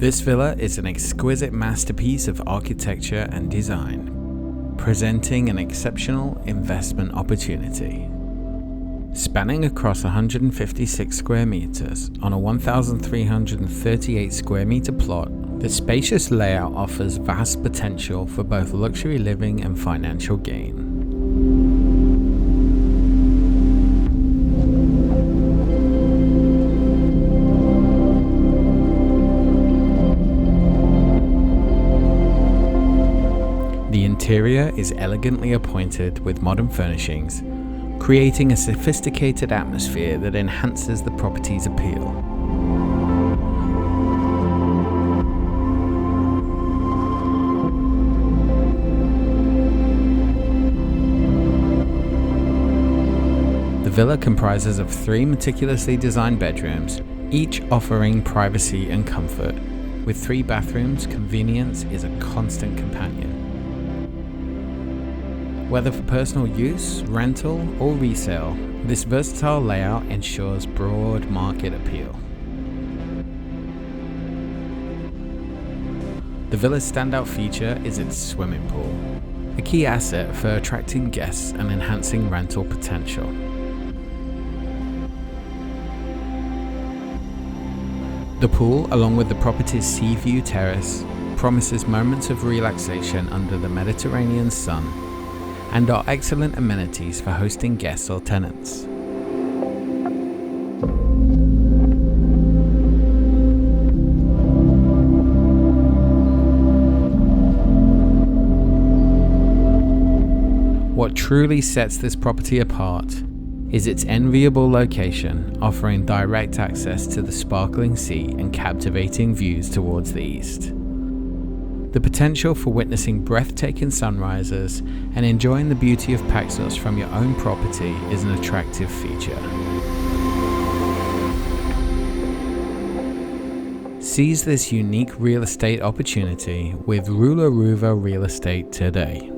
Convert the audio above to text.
This villa is an exquisite masterpiece of architecture and design, presenting an exceptional investment opportunity. Spanning across 156 square meters on a 1,338 square meter plot, the spacious layout offers vast potential for both luxury living and financial gain. The interior is elegantly appointed with modern furnishings, creating a sophisticated atmosphere that enhances the property's appeal. The villa comprises of 3 meticulously designed bedrooms, each offering privacy and comfort. With 3 bathrooms, convenience is a constant companion. Whether for personal use, rental, or resale, this versatile layout ensures broad market appeal. The villa's standout feature is its swimming pool, a key asset for attracting guests and enhancing rental potential. The pool, along with the property's sea view terrace, promises moments of relaxation under the Mediterranean sun and are excellent amenities for hosting guests or tenants. What truly sets this property apart is its enviable location, offering direct access to the sparkling sea and captivating views towards the east. The potential for witnessing breathtaking sunrises and enjoying the beauty of Paxos from your own property is an attractive feature. Seize this unique real estate opportunity with Roula Rouva Real Estate today.